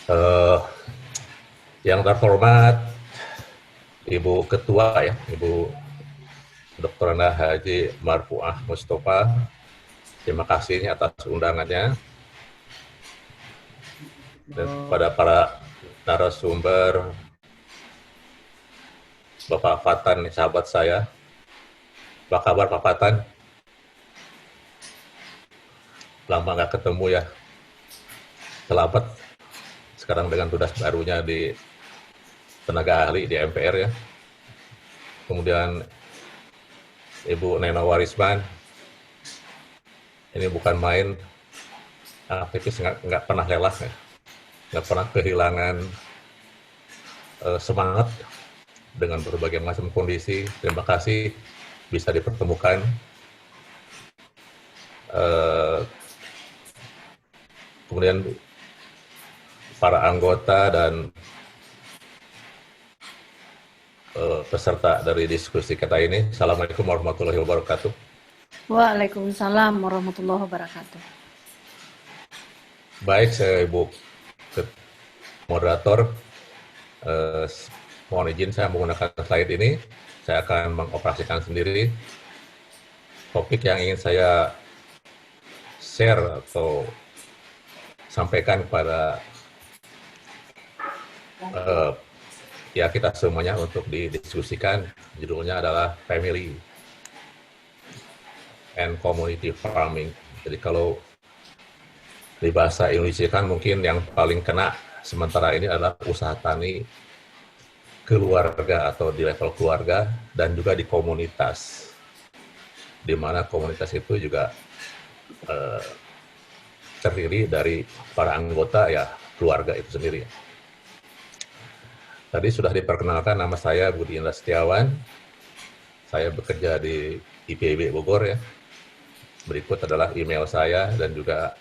Eh, yang terhormat Ibu Ketua ya, Ibu Dr. Haji Marfuah Mustafa, terima kasih atas undangannya dan Oh, kepada para narasumber, Bapak Fatan, sahabat saya. Apa kabar Pak Fatan? Lama nggak ketemu ya. Selamat sekarang dengan tugas barunya di tenaga ahli di MPR ya. Kemudian Ibu Nena Warisman, ini bukan main, aktivis nggak pernah lelah ya, nggak pernah kehilangan semangat dengan berbagai macam kondisi. Terima kasih bisa dipertemukan. Eh, Kemudian para anggota dan peserta dari diskusi kita ini. Assalamualaikum warahmatullahi wabarakatuh. Waalaikumsalam warahmatullahi wabarakatuh. Baik, saya Ibu moderator. Eh, Mohon izin saya menggunakan slide ini. Saya akan mengoperasikan sendiri. Topik yang ingin saya share atau sampaikan kepada uh, ya kita semuanya untuk didiskusikan. Judulnya adalah Family and Community Farming. Jadi kalau di bahasa Indonesia kan mungkin yang paling kena sementara ini adalah usaha tani keluarga atau di level keluarga dan juga di komunitas. Di mana komunitas itu juga uh, terdiri dari para anggota ya keluarga itu sendiri. Tadi sudah diperkenalkan nama saya Budi Indra Setiawan. Saya bekerja di IPB Bogor ya. Berikut adalah email saya dan juga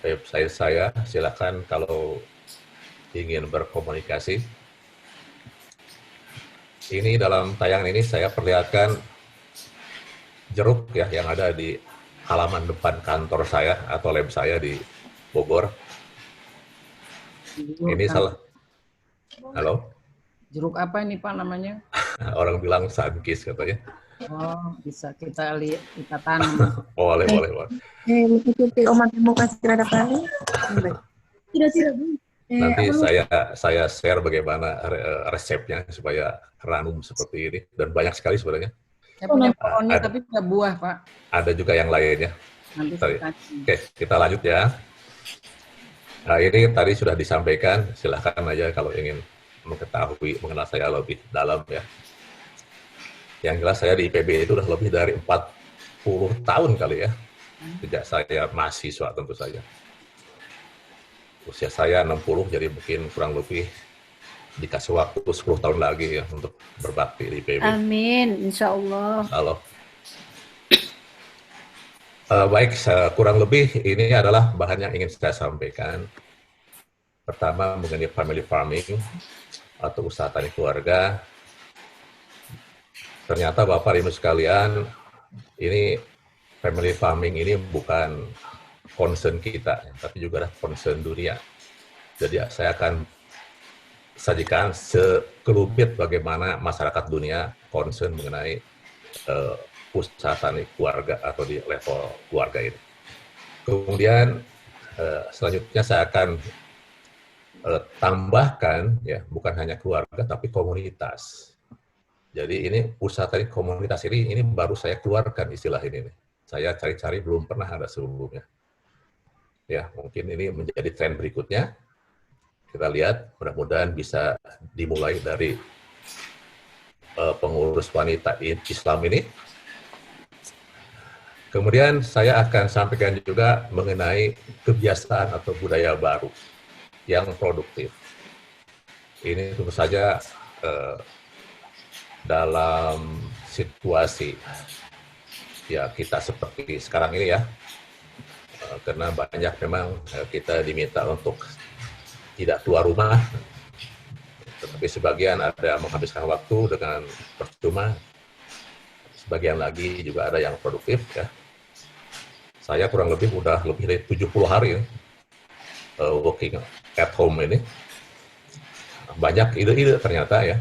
website saya. Silakan kalau ingin berkomunikasi. Ini dalam tayangan ini saya perlihatkan jeruk ya yang ada di halaman depan kantor saya atau lab saya di Bogor. Jeruk, Ini salah, halo, jeruk apa ini Pak namanya? orang bilang sunkist katanya. Oh, bisa kita lihat, kita tanam. Oh, boleh, boleh, boleh. Mengikuti Omat Demokrasi Terhadap Bali. Tidak, tidak. Nanti Apa saya share bagaimana resepnya supaya ranum seperti ini dan banyak sekali sebenarnya. Saya punya namanya? pohonnya Ada tapi tidak buah Pak. ada juga yang lainnya. Nanti Tadi. kita Oke, kita lanjut ya. Nah, ini tadi sudah disampaikan. Silahkan aja kalau ingin mengetahui mengenal saya lebih dalam ya. Yang jelas saya di IPB itu sudah lebih dari 40 tahun kali ya. Sejak saya mahasiswa tentu saja. Usia saya 60, jadi mungkin kurang lebih dikasih waktu 10 tahun lagi ya untuk berbakti di IPB. Amin, insya Allah. Halo. Baik, kurang lebih ini adalah bahan yang ingin saya sampaikan. Pertama mengenai family farming atau usaha tani keluarga. Ternyata Bapak Ibu sekalian, ini family farming ini bukan concern kita, tapi juga adalah concern dunia. Jadi saya akan sajikan sekelumit bagaimana masyarakat dunia concern mengenai usaha tani keluarga atau di level keluarga ini. Kemudian selanjutnya saya akan tambahkan ya bukan hanya keluarga tapi komunitas. Jadi ini usaha tadi komunitas ini baru saya keluarkan istilah ini nih. Saya cari-cari belum pernah ada sebelumnya. Ya, mungkin ini menjadi tren berikutnya. Kita lihat, mudah-mudahan bisa dimulai dari pengurus wanita Islam ini. Kemudian saya akan sampaikan juga mengenai kebiasaan atau budaya baru yang produktif. Ini tentu saja dalam situasi ya kita seperti sekarang ini ya, karena banyak memang kita diminta untuk tidak keluar rumah, tetapi sebagian ada menghabiskan waktu dengan percuma, sebagian lagi juga ada yang produktif ya. Saya kurang lebih udah lebih dari 70 hari working at home ini, banyak ide-ide ternyata ya,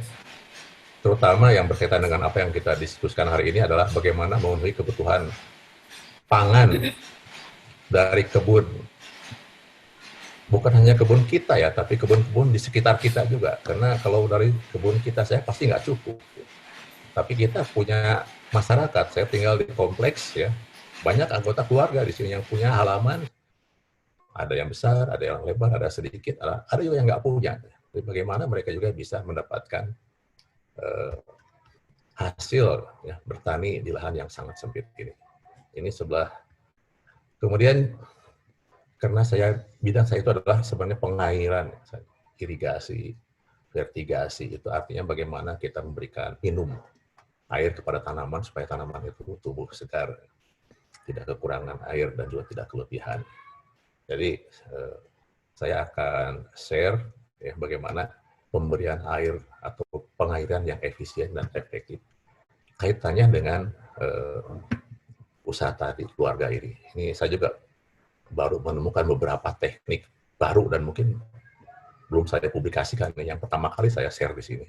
terutama yang berkaitan dengan apa yang kita diskusikan hari ini adalah bagaimana memenuhi kebutuhan pangan dari kebun. Bukan hanya kebun kita ya, tapi kebun-kebun di sekitar kita juga. Karena kalau dari kebun kita saya pasti nggak cukup. Tapi kita punya masyarakat, saya tinggal di kompleks ya, banyak anggota keluarga di sini yang punya halaman, ada yang besar, ada yang lebar, ada sedikit, ada juga yang nggak punya. Jadi bagaimana mereka juga bisa mendapatkan hasil ya, bertani di lahan yang sangat sempit ini. Ini sebelah. Kemudian karena bidang saya itu adalah sebenarnya pengairan, irigasi, vertigasi, itu artinya bagaimana kita memberikan minum air kepada tanaman supaya tanaman itu tumbuh segar, tidak kekurangan air dan juga tidak kelebihan. Jadi saya akan share ya, bagaimana pemberian air atau pengairan yang efisien dan efektif kaitannya dengan usaha tadi keluarga ini. Ini saya juga baru menemukan beberapa teknik baru dan mungkin belum saya publikasikan. Yang pertama kali saya share di sini.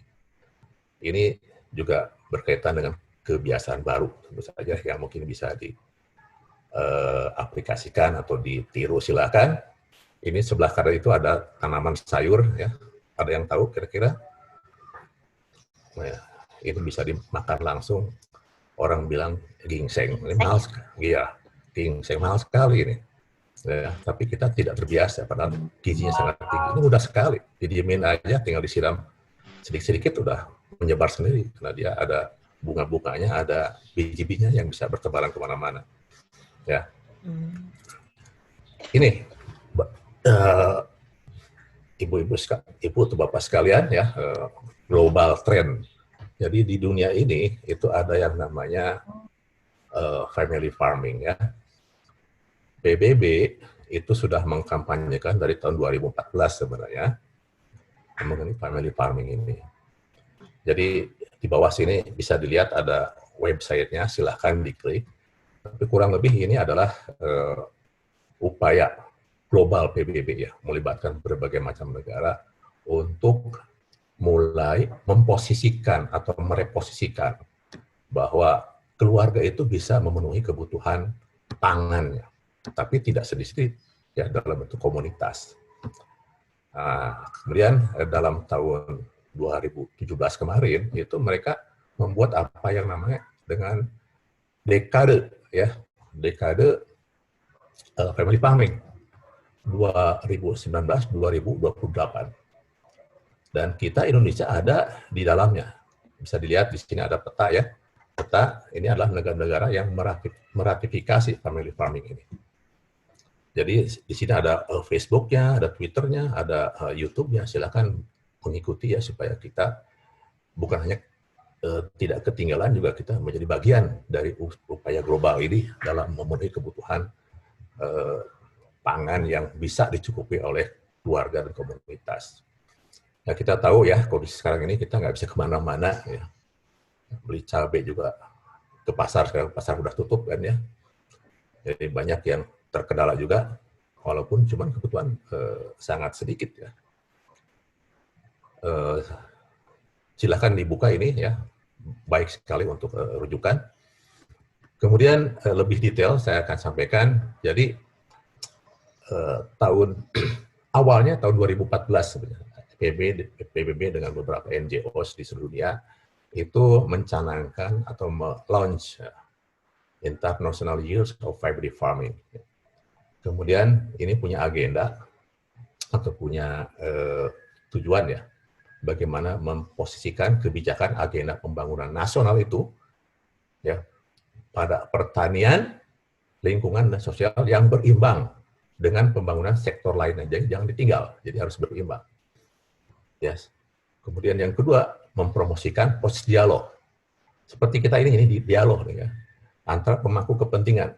Ini juga berkaitan dengan kebiasaan baru tentu saja yang mungkin bisa diaplikasikan atau ditiru, silakan. Ini sebelah kanan itu ada tanaman sayur ya. Ada yang tahu kira-kira? Nah, ini bisa dimakan langsung. Orang bilang ginseng. Ini mahal sekali. Iya, ginseng mahal sekali ini. Ya, tapi kita tidak terbiasa, padahal gizinya sangat tinggi. Ini mudah sekali, didiemin aja, tinggal disiram sedikit-sedikit udah menyebar sendiri. Karena dia ada bunga-bunganya, ada biji-bijinya yang bisa bertebaran kemana-mana. Ya, ini ibu atau bapak sekalian ya, global trend. Jadi di dunia ini itu ada yang namanya family farming ya. PBB itu sudah mengkampanyekan dari tahun 2014 sebenarnya mengenai family farming ini. Jadi di bawah sini bisa dilihat ada websitenya, silahkan diklik. Tapi kurang lebih ini adalah upaya global PBB ya, melibatkan berbagai macam negara untuk mulai memposisikan atau mereposisikan bahwa keluarga itu bisa memenuhi kebutuhan pangannya, tapi tidak sedikit ya dalam bentuk komunitas. Nah, kemudian dalam tahun 2017 kemarin itu mereka membuat apa yang namanya dengan dekade ya, dekade family farming 2019-2028. Dan kita Indonesia ada di dalamnya. Bisa dilihat di sini ada peta ya. Peta ini adalah negara-negara yang meratifikasi family farming ini. Jadi di sini ada Facebook-nya, ada Twitter-nya, ada YouTube-nya. Silakan mengikuti ya supaya kita bukan hanya tidak ketinggalan, juga kita menjadi bagian dari upaya global ini dalam memenuhi kebutuhan pangan yang bisa dicukupi oleh keluarga dan komunitas. Nah, kita tahu ya kondisi sekarang ini kita nggak bisa kemana-mana ya. Beli cabai juga ke pasar, sekarang pasar udah tutup kan ya. Jadi banyak yang terkendala juga, walaupun cuma kebutuhan sangat sedikit ya. Silahkan dibuka ini ya, baik sekali untuk rujukan. Kemudian lebih detail saya akan sampaikan. Jadi awalnya tahun 2014 sebenarnya PBB dengan beberapa NGOs di seluruh dunia itu mencanangkan atau launch International Years of Family Farming. Kemudian ini punya agenda atau punya tujuan ya, bagaimana memposisikan kebijakan agenda pembangunan nasional itu ya pada pertanian, lingkungan dan sosial yang berimbang dengan pembangunan sektor lainnya. Jadi jangan ditinggal, jadi harus berimbang. Yes. Kemudian yang kedua, mempromosikan proses dialog. Seperti kita ini dialog nih ya, antara pemangku kepentingan.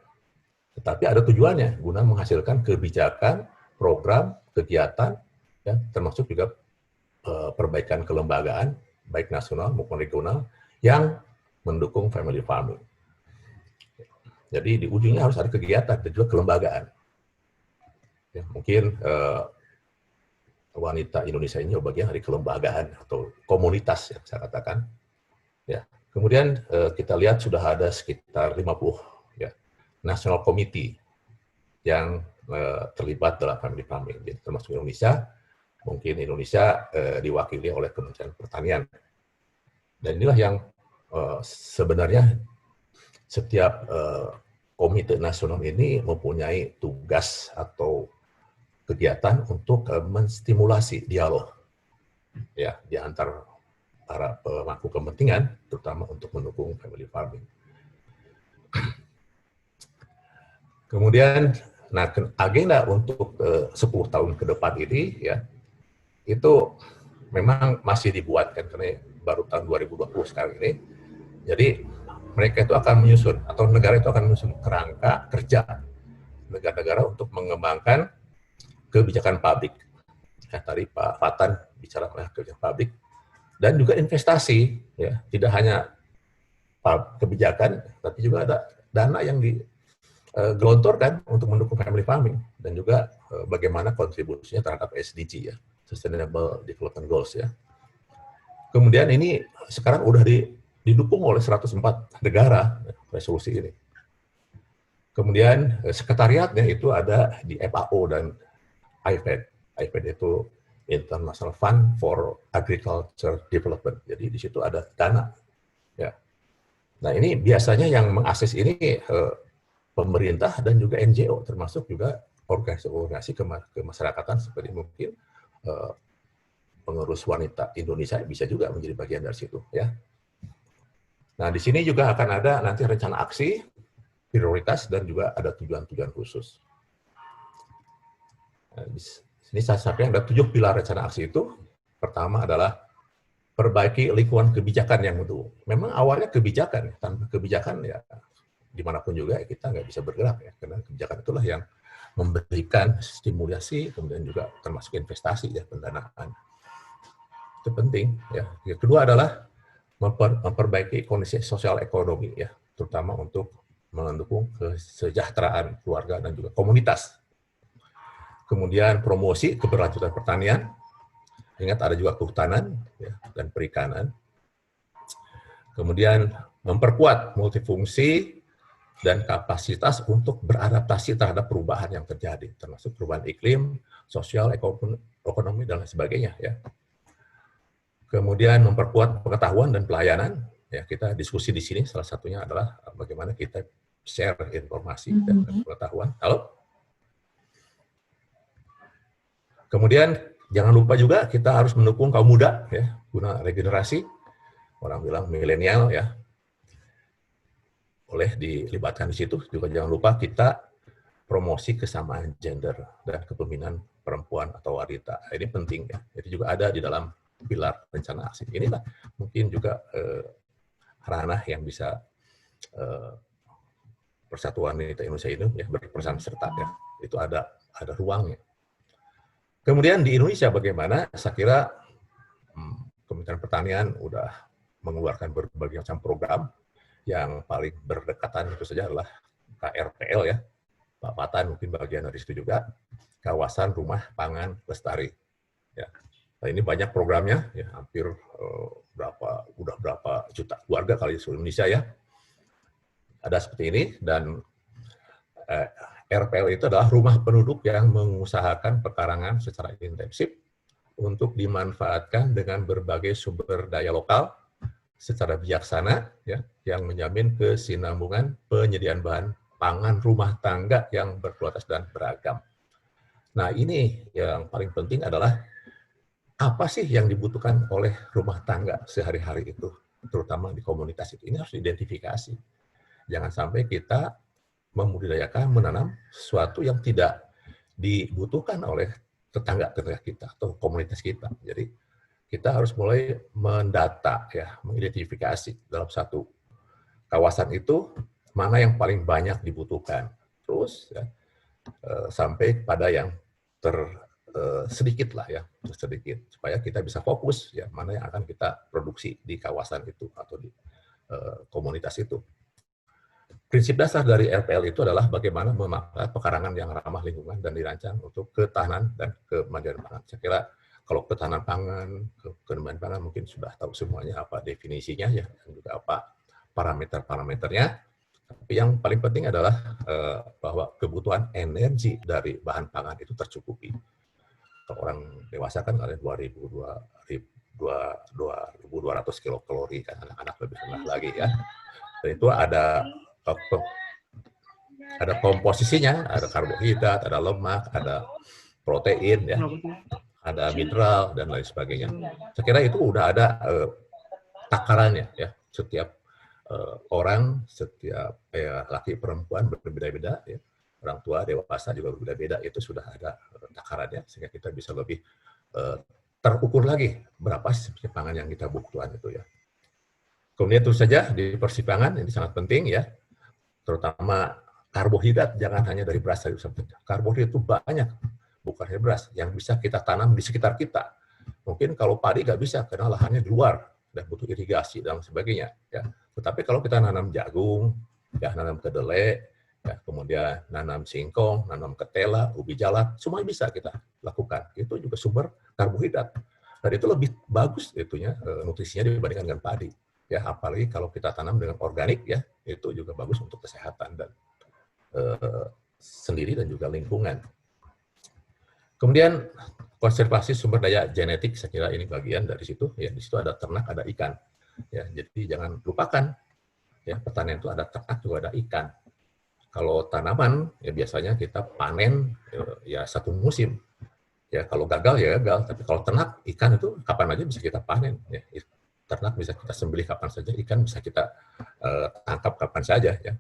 Tetapi ada tujuannya, guna menghasilkan kebijakan, program, kegiatan, ya, termasuk juga perbaikan kelembagaan, baik nasional maupun regional, yang mendukung family farming. Jadi di ujungnya harus ada kegiatan dan juga kelembagaan. Ya, mungkin wanita Indonesia ini bagian dari kelembagaan atau komunitas yang saya katakan. Ya. Kemudian kita lihat sudah ada sekitar 50 ya, national committee yang terlibat dalam family farming, jadi termasuk Indonesia. Mungkin Indonesia diwakili oleh Kementerian Pertanian. Dan inilah yang sebenarnya setiap komite nasional ini mempunyai tugas atau kegiatan untuk menstimulasi dialog ya di antara para pemangku kepentingan, terutama untuk mendukung family farming. Kemudian, nah agenda untuk 10 tahun ke depan ini ya itu memang masih dibuat kan karena baru tahun 2020 sekarang ini. Jadi mereka itu akan menyusun atau negara itu akan menyusun kerangka kerja negara-negara untuk mengembangkan kebijakan publik. Ya, tadi Pak Fatan bicara mengenai kebijakan publik dan juga investasi, ya tidak hanya kebijakan, tapi juga ada dana yang digelontorkan untuk mendukung family farming dan juga bagaimana kontribusinya terhadap SDG ya, Sustainable Development Goals ya. Kemudian ini sekarang udah didukung oleh 104 negara resolusi ini. Kemudian sekretariatnya itu ada di FAO dan IFAD. IFAD itu International Fund for Agriculture Development. Jadi di situ ada dana. Ya. Nah ini biasanya yang mengakses ini pemerintah dan juga NGO, termasuk juga organisasi-organisasi kemasyarakatan seperti mungkin pengurus wanita Indonesia bisa juga menjadi bagian dari situ. Ya. Nah di sini juga akan ada nanti rencana aksi, prioritas dan juga ada tujuan-tujuan khusus. Nah, ini saya sampaikan ada 7 pilar rencana aksi itu. Pertama adalah perbaiki lingkungan kebijakan yang mendukung. Memang awalnya kebijakan, tanpa kebijakan ya dimanapun juga kita nggak bisa bergerak ya, karena kebijakan itulah yang memberikan stimulasi, kemudian juga termasuk investasi ya, pendanaan. Itu penting ya. Yang kedua adalah memperbaiki kondisi sosial ekonomi ya, terutama untuk mendukung kesejahteraan keluarga dan juga komunitas. Kemudian promosi keberlanjutan pertanian, ingat ada juga kehutanan ya, dan perikanan. Kemudian memperkuat multifungsi dan kapasitas untuk beradaptasi terhadap perubahan yang terjadi, termasuk perubahan iklim, sosial, ekonomi, dan lain sebagainya. Ya. Kemudian memperkuat pengetahuan dan pelayanan. Ya, kita diskusi di sini, salah satunya adalah bagaimana kita share informasi dan pengetahuan. Halo? Kemudian jangan lupa juga kita harus mendukung kaum muda ya, guna regenerasi. Orang bilang milenial ya. Boleh dilibatkan di situ. Juga jangan lupa kita promosi kesamaan gender dan kepemimpinan perempuan atau wanita. Ini penting ya. Jadi juga ada di dalam pilar rencana aksi. Inilah mungkin juga ranah yang bisa Persatuan Wanita Indonesia ini ya berperan serta ya. Itu ada ruangnya. Kemudian di Indonesia bagaimana? Saya kira Kementerian Pertanian udah mengeluarkan berbagai macam program. Yang paling berdekatan itu saja adalah KRPL ya. Pak Fatan mungkin bagian dari situ juga. Kawasan Rumah Pangan Lestari. Ya. Nah, ini banyak programnya, ya, hampir berapa juta keluarga kali di seluruh Indonesia ya. Ada seperti ini dan RPL itu adalah rumah penduduk yang mengusahakan pekarangan secara intensif untuk dimanfaatkan dengan berbagai sumber daya lokal secara bijaksana, ya, yang menjamin kesinambungan penyediaan bahan pangan rumah tangga yang berkualitas dan beragam. Nah ini yang paling penting adalah apa sih yang dibutuhkan oleh rumah tangga sehari-hari itu, terutama di komunitas itu. Ini harus diidentifikasi. Jangan sampai kita membudidayakan, menanam sesuatu yang tidak dibutuhkan oleh tetangga-tetangga kita atau komunitas kita. Jadi kita harus mulai mendata, ya, mengidentifikasi dalam satu kawasan itu mana yang paling banyak dibutuhkan. Terus ya, sampai pada yang sedikit lah ya, sedikit supaya kita bisa fokus ya mana yang akan kita produksi di kawasan itu atau di komunitas itu. Prinsip dasar dari RPL itu adalah bagaimana memanfaatkan pekarangan yang ramah lingkungan dan dirancang untuk ketahanan dan kemandirian pangan. Saya kira kalau ketahanan pangan, ketersediaan pangan mungkin sudah tahu semuanya apa definisinya ya, dan juga apa parameter-parameternya. Tapi yang paling penting adalah bahwa kebutuhan energi dari bahan pangan itu tercukupi. Kalau orang dewasa kan ada 2.200 kilokalori, kan anak-anak lebih rendah lagi ya. Dan itu ada komposisinya, ada karbohidrat, ada lemak, ada protein ya, ada mineral dan lain sebagainya. Saya kira itu udah ada takarannya ya. Setiap orang, setiap laki perempuan berbeda-beda ya. Orang tua, dewasa juga berbeda-beda, itu sudah ada takarannya sehingga kita bisa lebih terukur lagi berapa sih pangan yang kita butuhkan itu ya. Kemudian tentu saja di persimpangan ini sangat penting ya, terutama karbohidrat jangan hanya dari beras saja. Karbohidrat itu banyak, bukan hanya beras, yang bisa kita tanam di sekitar kita. Mungkin kalau padi nggak bisa karena lahannya di luar dan butuh irigasi dan sebagainya. Ya. Tetapi kalau kita nanam jagung, ya nanam kedelai, ya, kemudian nanam singkong, nanam ketela, ubi jalar, semua bisa kita lakukan. Itu juga sumber karbohidrat. Dan itu lebih bagus itunya nutrisinya dibandingkan dengan padi. Ya, apalagi kalau kita tanam dengan organik ya, itu juga bagus untuk kesehatan dan sendiri dan juga lingkungan. Kemudian konservasi sumber daya genetik, saya kira ini bagian dari situ. Ya, di situ ada ternak, ada ikan. Ya, jadi jangan lupakan, ya pertanian itu ada ternak juga ada ikan. Kalau tanaman, ya biasanya kita panen ya satu musim. Ya kalau gagal ya gagal. Tapi kalau ternak, ikan itu kapan aja bisa kita panen. Ya, ternak bisa kita sembelih kapan saja, ikan bisa kita tangkap kapan saja. Ya,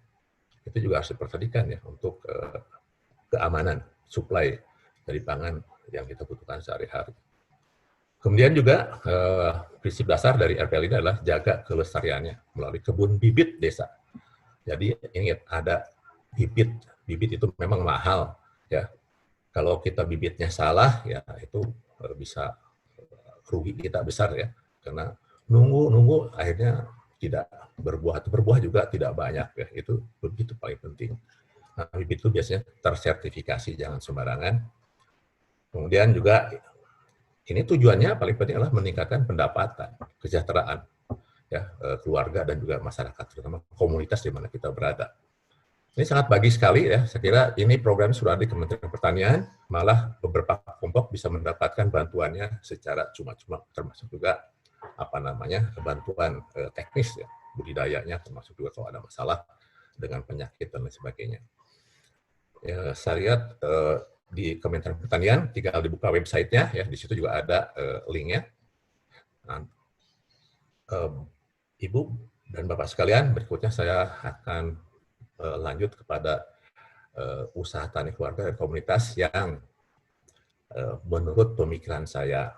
itu juga harus diperhatikan ya untuk keamanan supply dari pangan yang kita butuhkan sehari-hari. Kemudian juga prinsip dasar dari RPL ini adalah jaga kelestariannya melalui kebun bibit desa. Jadi ingat ada bibit itu memang mahal ya. Kalau kita bibitnya salah ya itu bisa rugi kita besar ya. Karena nunggu akhirnya tidak berbuah juga tidak banyak ya. Itu begitu paling penting. Nah, bibit itu biasanya tersertifikasi, jangan sembarangan. Kemudian juga ini tujuannya paling penting adalah meningkatkan pendapatan, kesejahteraan ya keluarga dan juga masyarakat, terutama komunitas di mana kita berada. Ini sangat bagus sekali ya. Saya kira ini program sudah ada di Kementerian Pertanian, malah beberapa kelompok bisa mendapatkan bantuannya secara cuma-cuma, termasuk juga bantuan teknis ya, budidayanya, termasuk juga kalau ada masalah dengan penyakit dan lain sebagainya. Ya, saya lihat di Kementerian Pertanian, tinggal dibuka websitenya, ya di situ juga ada linknya. Nah, Ibu dan Bapak sekalian, berikutnya saya akan lanjut kepada usaha tani keluarga dan komunitas yang menurut pemikiran saya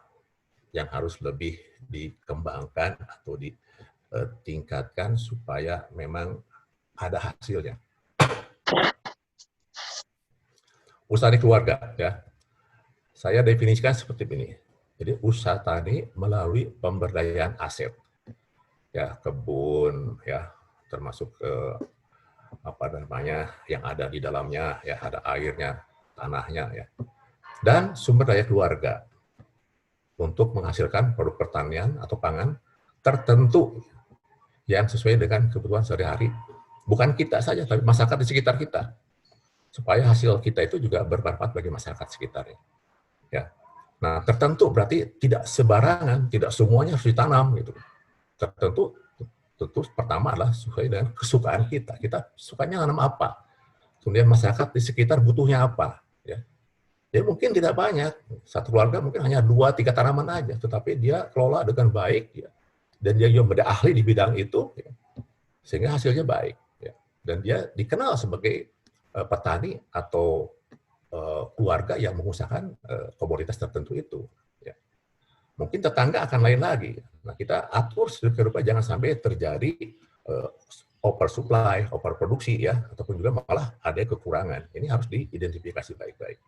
yang harus lebih dikembangkan atau ditingkatkan supaya memang ada hasilnya. Usaha tani keluarga, ya. Saya definisikan seperti ini. Jadi usaha tani melalui pemberdayaan aset, ya kebun, ya termasuk yang ada di dalamnya, ya ada airnya, tanahnya, ya, dan sumber daya keluarga untuk menghasilkan produk pertanian atau pangan tertentu yang sesuai dengan kebutuhan sehari-hari. Bukan kita saja, tapi masyarakat di sekitar kita. Supaya hasil kita itu juga bermanfaat bagi masyarakat sekitarnya. Ya. Nah, tertentu berarti tidak sebarangan, tidak semuanya harus ditanam gitu. Tertentu tentu pertama adalah sesuai dengan kesukaan kita. Kita sukanya nanam apa? Kemudian masyarakat di sekitar butuhnya apa, ya. Jadi mungkin tidak banyak, satu keluarga mungkin hanya 2-3 tanaman aja, tetapi dia kelola dengan baik, ya. Dan dia juga ahli di bidang itu, ya. Sehingga hasilnya baik, ya. Dan dia dikenal sebagai petani atau keluarga yang mengusahakan komoditas tertentu itu. Ya. Mungkin tetangga akan lain lagi. Nah, kita atur sedemikian rupa jangan sampai terjadi oversupply, overproduksi, ya, ataupun juga malah ada kekurangan. Ini harus diidentifikasi baik-baik.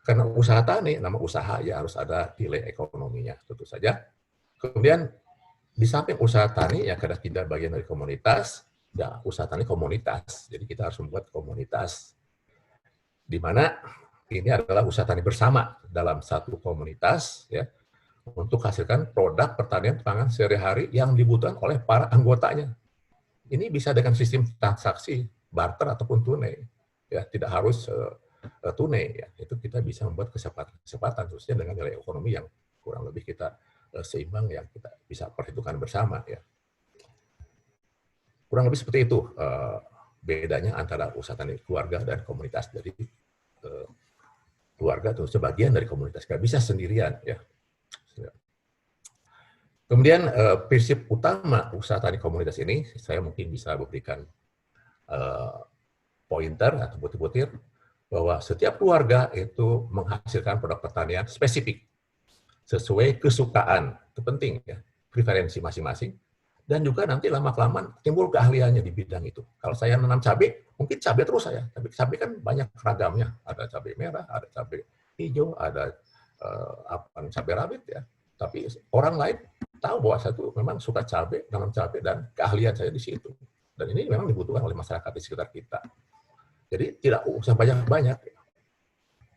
Karena usaha tani, nama usaha ya harus ada nilai ekonominya, tentu saja. Kemudian di samping usaha tani yang kadang tidak bagian dari komunitas, ya usaha tani komunitas. Jadi kita harus membuat komunitas di mana ini adalah usaha tani bersama dalam satu komunitas, ya, untuk hasilkan produk pertanian pangan sehari-hari yang dibutuhkan oleh para anggotanya. Ini bisa dengan sistem transaksi, barter ataupun tunai, ya, tidak harus tunai, ya. Itu kita bisa membuat kesempatan khususnya dengan nilai ekonomi yang kurang lebih kita seimbang, yang kita bisa perhitungkan bersama, ya. Kurang lebih seperti itu bedanya antara usaha tani keluarga dan komunitas. Jadi keluarga itu sebagian dari komunitas, nggak bisa sendirian, ya. Kemudian prinsip utama usaha tani komunitas ini, saya mungkin bisa berikan pointer atau butir-butir bahwa setiap keluarga itu menghasilkan produk pertanian spesifik sesuai kesukaan, itu penting, ya, preferensi masing-masing, dan juga nanti lama-kelamaan timbul keahliannya di bidang itu. Kalau saya nanam cabai, mungkin cabai terus saya, tapi cabai kan banyak ragamnya, ada cabai merah, ada cabai hijau, ada cabai rawit, ya. Tapi orang lain tahu bahwa saya tuh memang suka cabai, nanam cabai, dan keahlian saya di situ. Dan ini memang dibutuhkan oleh masyarakat di sekitar kita. Jadi tidak usah banyak-banyak.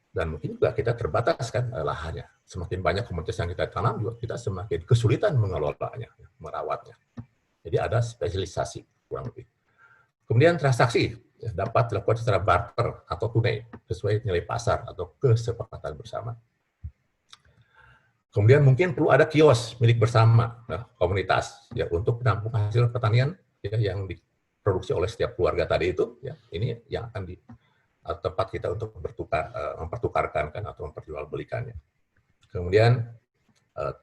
Dan mungkin juga kita terbatas kan lahannya. Semakin banyak komoditas yang kita tanam juga kita semakin kesulitan mengelolanya, merawatnya. Jadi ada spesialisasi kurang lebih. Kemudian transaksi dapat dilakukan secara barter atau tunai sesuai nilai pasar atau kesepakatan bersama. Kemudian mungkin perlu ada kios milik bersama komunitas, ya, untuk penampung hasil pertanian, ya, yang diproduksi oleh setiap keluarga tadi itu, ya. Ini yang akan tempat kita untuk mempertukarkan kan atau memperjualbelikannya. Kemudian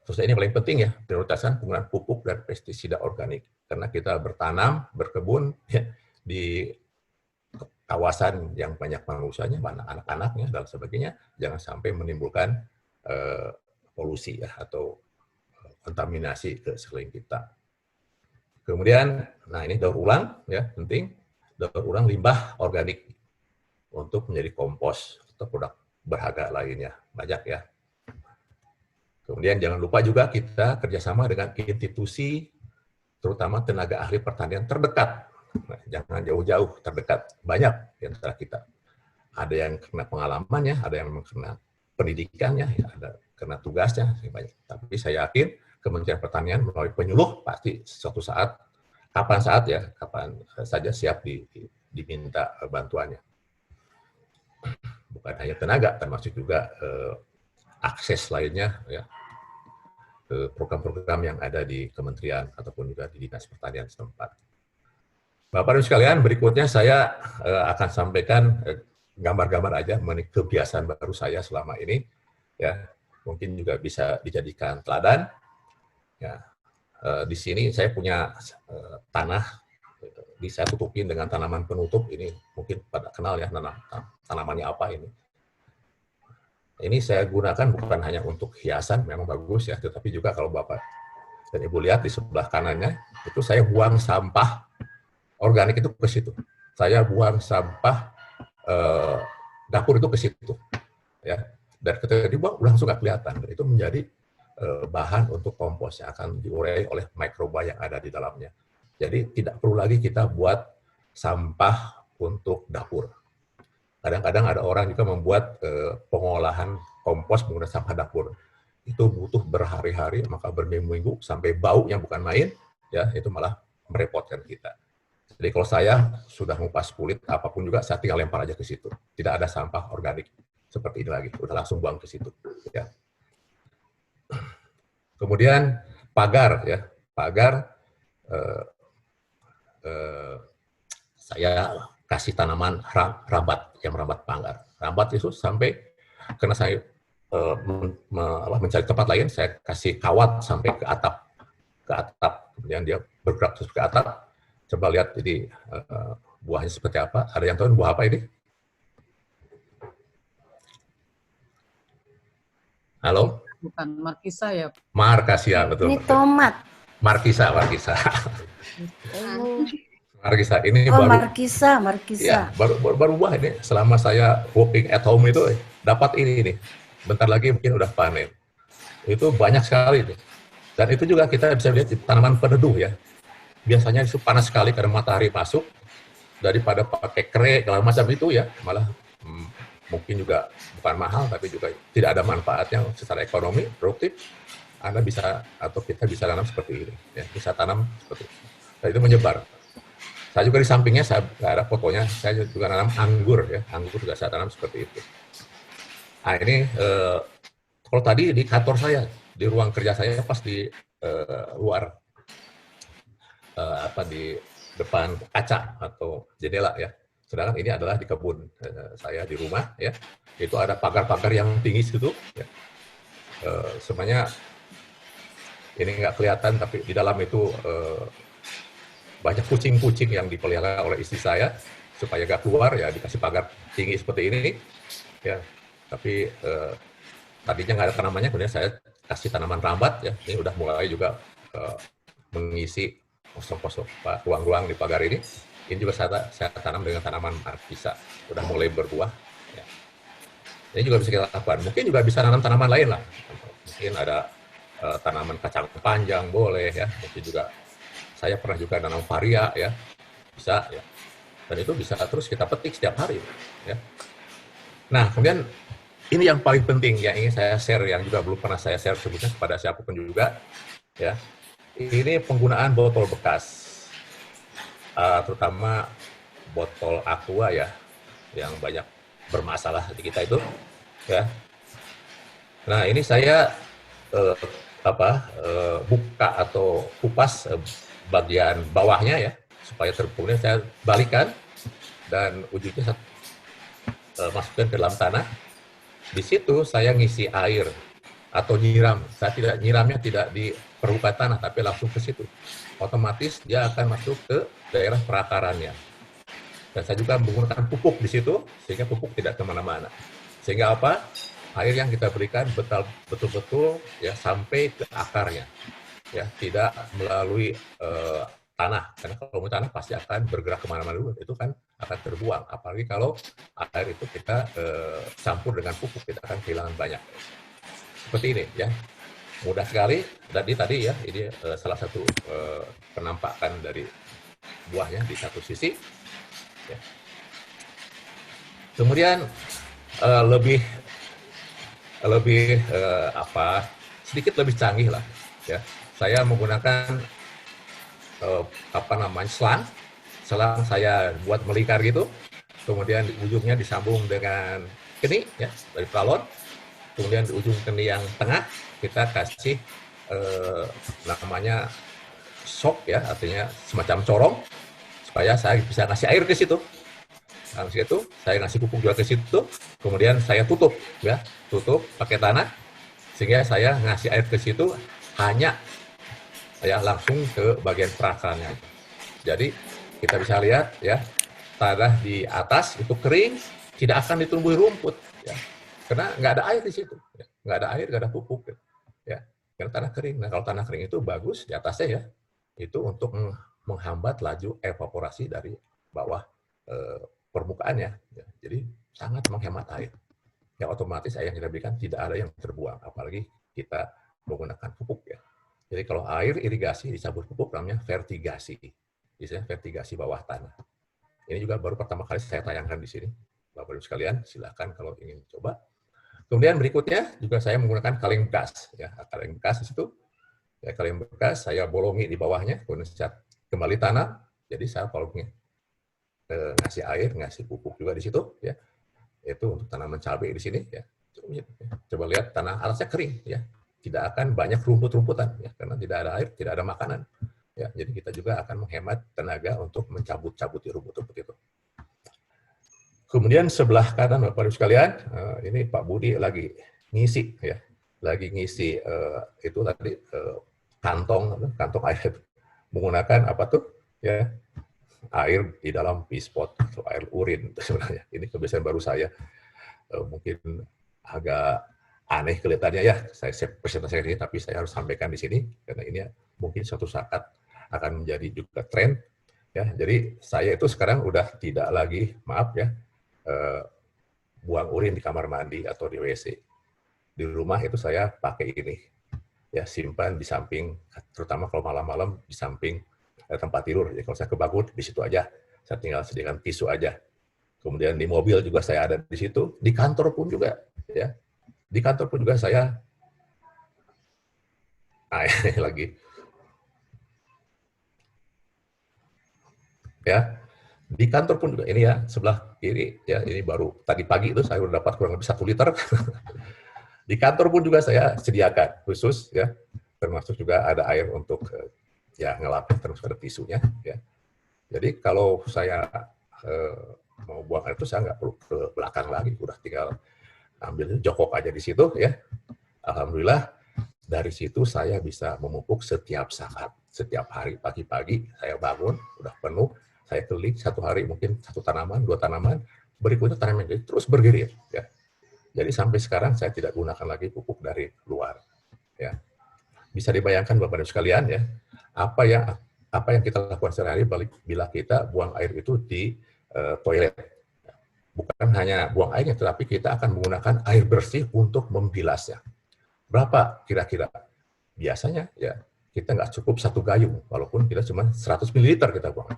terus ini paling penting, ya, prioritaskan penggunaan pupuk dan pestisida organik, karena kita bertanam, berkebun, ya, di kawasan yang banyak manusianya, banyak anak-anaknya dan sebagainya, jangan sampai menimbulkan polusi, ya, atau kontaminasi ke sekeliling kita. Kemudian, nah ini daur ulang, ya, penting, daur ulang limbah organik untuk menjadi kompos atau produk berharga lainnya, banyak, ya. Kemudian jangan lupa juga kita kerjasama dengan institusi, terutama tenaga ahli pertanian terdekat. Nah, jangan jauh-jauh, terdekat, banyak di antara kita. Ada yang kena pengalamannya, ada yang kena pendidikannya, ya, ada karena tugasnya banyak. Tapi saya yakin Kementerian Pertanian melalui penyuluh pasti suatu saat, kapan saja siap diminta bantuannya. Bukan hanya tenaga, termasuk juga akses lainnya, ya, program-program yang ada di kementerian ataupun juga di dinas pertanian setempat. Bapak dan sekalian, berikutnya saya akan sampaikan gambar-gambar aja mengenai kebiasaan baru saya selama ini, ya. Mungkin juga bisa dijadikan teladan. Ya, di sini saya punya tanah, saya tutupin dengan tanaman penutup. Ini mungkin pada kenal, ya, tanamannya apa ini. Ini saya gunakan bukan hanya untuk hiasan, memang bagus, ya, tetapi juga kalau Bapak dan Ibu lihat di sebelah kanannya, itu saya buang sampah organik itu ke situ. Saya buang sampah dapur itu ke situ, ya. Dan ketika dibuang langsung nggak kelihatan. Dan itu menjadi bahan untuk kompos yang akan diurai oleh mikroba yang ada di dalamnya. Jadi tidak perlu lagi kita buat sampah untuk dapur. Kadang-kadang ada orang juga membuat pengolahan kompos menggunakan sampah dapur. Itu butuh berhari-hari, maka berminggu-minggu sampai bau yang bukan main, ya, itu malah merepotkan kita. Jadi kalau saya sudah ngupas kulit apapun juga, saya tinggal lempar aja ke situ. Tidak ada sampah organik seperti ini lagi, udah langsung buang ke situ, ya. Kemudian pagar, ya, pagar saya kasih tanaman rambat yang merambat pagar. Rambat itu sampai karena saya mencari tempat lain, saya kasih kawat sampai ke atap, kemudian dia bergerak terus ke atap. Coba lihat ini buahnya seperti apa. Ada yang tahu buah apa ini? Halo? Bukan markisa, ya? Markasia, betul. Ini tomat. Markisa. Oh, Markisa, ini oh, baru. markisa. Ya, baru buah ini. Selama saya working at home itu dapat ini nih. Bentar lagi mungkin udah panen. Itu banyak sekali nih. Dan itu juga kita bisa lihat di tanaman peneduh, ya. Biasanya itu panas sekali karena matahari masuk. Daripada pakai kre segala macam itu, ya, malah mungkin juga bukan mahal, tapi juga tidak ada manfaatnya secara ekonomi, produktif, Anda bisa atau kita bisa tanam seperti ini. Ya, bisa tanam seperti ini. Dan itu menyebar. Saya juga di sampingnya, saya nggak ada fotonya, saya juga tanam anggur. Ya, anggur juga saya tanam seperti itu. Nah ini, kalau tadi di kantor saya, di ruang kerja saya pas di luar, di depan kaca atau jendela ya. Sedangkan ini adalah di kebun saya di rumah ya. Itu ada pagar-pagar yang tinggi situ. Ya. Sebenarnya ini nggak kelihatan, tapi di dalam itu banyak kucing-kucing yang dipelihara oleh istri saya supaya nggak keluar ya, dikasih pagar tinggi seperti ini ya. Tapi tadinya nggak ada tanamannya, kemudian saya kasih tanaman rambat ya. Ini udah mulai juga mengisi kosong-kosong ruang-ruang di pagar ini. Ini juga saya tanam dengan tanaman markisa, udah mulai berbuah. Ya. Ini juga bisa kita lakukan. Mungkin juga bisa tanam tanaman lain lah. Mungkin ada tanaman kacang panjang boleh ya. Mungkin juga saya pernah juga tanam varia ya, bisa ya. Dan itu bisa terus kita petik setiap hari ya. Nah kemudian ini yang paling penting yang ingin saya share, yang juga belum pernah saya share sebutnya kepada siapapun juga ya. Ini penggunaan botol bekas, terutama botol aqua ya, yang banyak bermasalah di kita itu ya. Nah ini saya buka atau kupas bagian bawahnya ya, supaya kemudian saya balikan dan ujungnya saya masukkan ke dalam tanah. Di situ saya ngisi air atau nyiram. Saya tidak nyiramnya tidak di permukaan tanah, tapi langsung ke situ. Otomatis dia akan masuk ke daerah perakarannya. Dan saya juga menggunakan pupuk di situ, sehingga pupuk tidak kemana-mana. Sehingga apa? Air yang kita berikan betul-betul ya sampai ke akarnya. Ya, tidak melalui tanah, karena kalau mau tanah pasti akan bergerak kemana-mana dulu, itu kan akan terbuang. Apalagi kalau air itu kita campur dengan pupuk, kita akan kehilangan banyak. Seperti ini ya, mudah sekali. Tadi ya, ini salah satu penampakan dari buahnya di satu sisi. Ya. Kemudian sedikit lebih canggih lah ya. Saya menggunakan selang saya buat melingkar gitu, kemudian di ujungnya disambung dengan keni ya dari pelon, kemudian di ujung keni yang tengah kita kasih namanya sok ya, artinya semacam corong supaya saya bisa ngasih air ke situ. Nah, situ saya ngasih pupuk juga ke situ, kemudian saya tutup pakai tanah, sehingga saya ngasih air ke situ hanya ya langsung ke bagian perakarannya. Jadi kita bisa lihat ya, tanah di atas itu kering, tidak akan ditumbuhi rumput ya, karena nggak ada air di situ, ya. Nggak ada air, nggak ada pupuk ya, karena tanah kering. Nah kalau tanah kering itu bagus di atasnya ya, itu untuk menghambat laju evaporasi dari bawah permukaannya ya. Jadi sangat menghemat air ya, otomatis air yang kita berikan tidak ada yang terbuang, apalagi kita menggunakan pupuk ya. Jadi kalau air irigasi dicampur pupuk namanya vertigasi, biasanya vertigasi bawah tanah. Ini juga baru pertama kali saya tayangkan di sini, Bapak-Ibu sekalian, silakan kalau ingin coba. Kemudian berikutnya juga saya menggunakan kaleng bekas, ya kaleng bekas di situ, ya kaleng bekas saya bolongi di bawahnya, kemudian saya kembali tanam. Jadi saya kalau ngasih air, ngasih pupuk juga di situ, ya itu untuk tanaman cabai di sini, ya. Coba lihat tanah atasnya kering, ya. Tidak akan banyak rumput-rumputan ya, karena tidak ada air, tidak ada makanan ya. Jadi kita juga akan menghemat tenaga untuk mencabut-cabut rumput-rumput itu. Kemudian sebelah kanan Bapak-Ibu sekalian, ini Pak Budi lagi ngisi ya, lagi ngisi itu tadi kantong air, menggunakan apa tuh ya, air di dalam pispot atau air urin sebenarnya. Ini kebiasaan baru saya, mungkin agak aneh kelihatannya ya, saya presentasikan ini, tapi saya harus sampaikan di sini karena ini mungkin suatu saat akan menjadi juga tren ya. Jadi saya itu sekarang udah tidak lagi, maaf ya, buang urin di kamar mandi atau di WC. Di rumah itu saya pakai ini ya, simpan di samping, terutama kalau malam-malam di samping tempat tidur. Jadi kalau saya kebangun di situ aja, saya tinggal sediakan tisu aja. Kemudian di mobil juga saya ada di situ, di kantor pun juga, ya. Di kantor pun juga saya, ini lagi, ya. Di kantor pun juga, ini ya, sebelah kiri, ya, ini baru tadi pagi itu saya udah dapat kurang lebih 1 liter. Di kantor pun juga saya sediakan khusus, ya, termasuk juga ada air untuk ya ngelapin, terus ada tisunya, ya. Jadi kalau saya mau buang air itu saya nggak perlu ke belakang lagi, udah tinggal ambil jokok aja di situ, ya. Alhamdulillah dari situ saya bisa memupuk setiap saat, setiap hari pagi-pagi saya bangun udah penuh, saya keliling 1 hari mungkin 1 tanaman, 2 tanaman, berikutnya tanaman itu terus bergilir, ya. Jadi sampai sekarang saya tidak gunakan lagi pupuk dari luar, ya. Bisa dibayangkan Bapak Ibu sekalian, ya, apa yang kita lakukan sehari-hari bila kita buang air itu di toilet. Bukan hanya buang airnya, tetapi kita akan menggunakan air bersih untuk membilasnya. Berapa kira-kira? Biasanya ya kita nggak cukup 1 gayung, walaupun kita cuma 100 ml kita buang.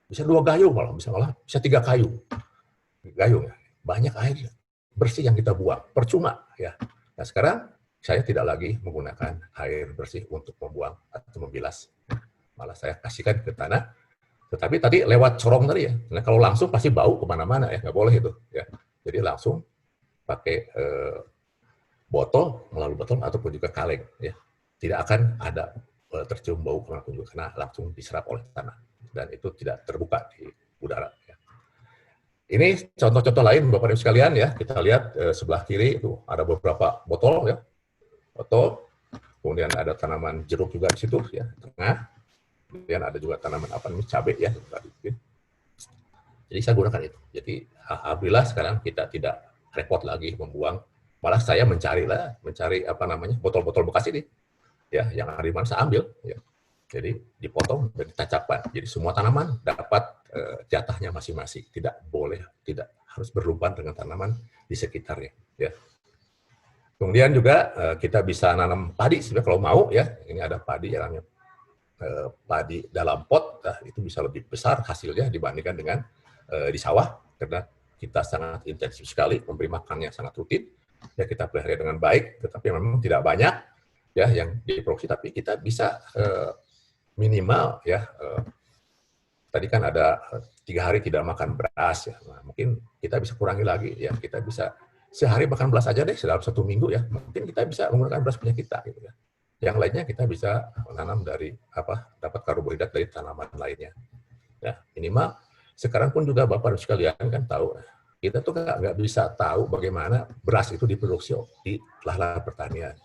Bisa 2 gayung malah, bisa 3 gayung. Gayung ya. Banyak air bersih yang kita buang, percuma ya. Nah sekarang saya tidak lagi menggunakan air bersih untuk membuang atau membilas. Malah saya kasihkan ke tanah. Tetapi tadi lewat corong tadi ya. Nah kalau langsung pasti bau kemana-mana ya, nggak boleh itu ya. Jadi langsung pakai botol, melalui botol ataupun juga kaleng ya. Tidak akan ada tercium bau kemanapun juga karena langsung diserap oleh tanah dan itu tidak terbuka di udara ya. Ini contoh-contoh lain Bapak Ibu sekalian ya. Kita lihat sebelah kiri itu ada beberapa botol ya. Botol. Kemudian ada tanaman jeruk juga di situ ya, tengah. Kemudian ada juga tanaman apa namanya cabai ya tadi. Jadi saya gunakan itu. Jadi alhamdulillah sekarang kita tidak repot lagi membuang. Malah saya mencari apa namanya botol-botol bekas ini, ya yang ada di mana saya ambil. Ya. Jadi dipotong dan ditancapkan. Jadi semua tanaman dapat jatahnya masing-masing. Tidak harus berlubang dengan tanaman di sekitarnya. Ya. Kemudian juga kita bisa nanam padi sebenarnya kalau mau ya. Ini ada padi yang namanya padi dalam pot, itu bisa lebih besar hasilnya dibandingkan dengan di sawah karena kita sangat intensif sekali memberi makannya sangat rutin. Ya kita pelihara dengan baik, tetapi memang tidak banyak ya yang diproduksi, tapi kita bisa minimal ya. Tadi kan ada 3 hari tidak makan beras ya, nah, mungkin kita bisa kurangi lagi ya, kita bisa sehari makan beras aja deh dalam 1 minggu ya, mungkin kita bisa menggunakan beras punya kita gitu ya. Yang lainnya kita bisa menanam dari dapat karbohidrat dari tanaman lainnya. Ya minimal sekarang pun juga Bapak sekalian kan tahu. Kita tuh nggak bisa tahu bagaimana beras itu diproduksi di lahan pertanian.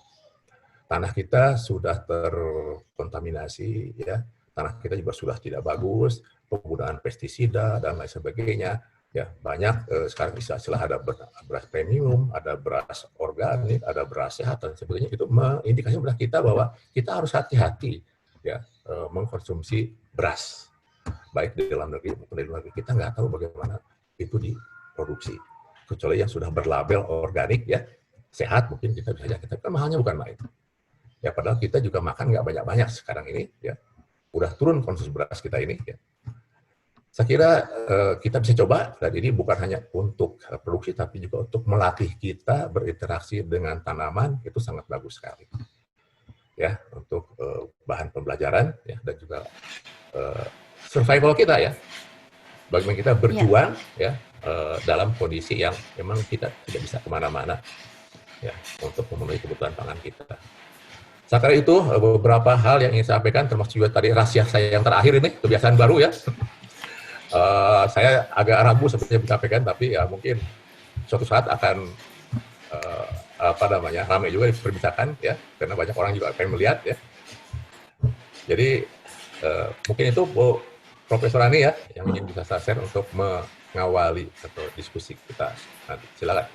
Tanah kita sudah terkontaminasi, ya. Tanah kita juga sudah tidak bagus, penggunaan pestisida dan lain sebagainya. Ya banyak sekarang istilah ada beras premium, ada beras organik, ada beras sehat dan sebagainya. Itu mengindikasi kepada kita bahwa kita harus hati-hati ya mengkonsumsi beras baik di dalam negeri maupun di luar negeri. Kita nggak tahu bagaimana itu diproduksi. Kecuali yang sudah berlabel organik ya, sehat mungkin kita bisa jaga. Tapi kan mahalnya bukan main. Ya padahal kita juga makan nggak banyak-banyak sekarang ini ya. Udah turun konsumsi beras kita ini ya. Saya kira kita bisa coba, dan ini bukan hanya untuk produksi, tapi juga untuk melatih kita berinteraksi dengan tanaman, itu sangat bagus sekali. Ya, untuk bahan pembelajaran, ya, dan juga survival kita ya. Bagaimana kita berjuang ya dalam kondisi yang memang kita tidak bisa kemana-mana ya untuk memenuhi kebutuhan pangan kita. Saya kira itu beberapa hal yang ingin saya sampaikan, termasuk juga tadi rahasia saya yang terakhir ini, kebiasaan baru ya. Saya agak ragu seperti yang disampaikan, tapi ya mungkin suatu saat akan ramai juga diperbincangkan ya, karena banyak orang juga akan melihat ya. Jadi mungkin itu Bu Profesor Ani ya yang ingin bisa saya share untuk mengawali atau diskusi kita nanti. Silakan.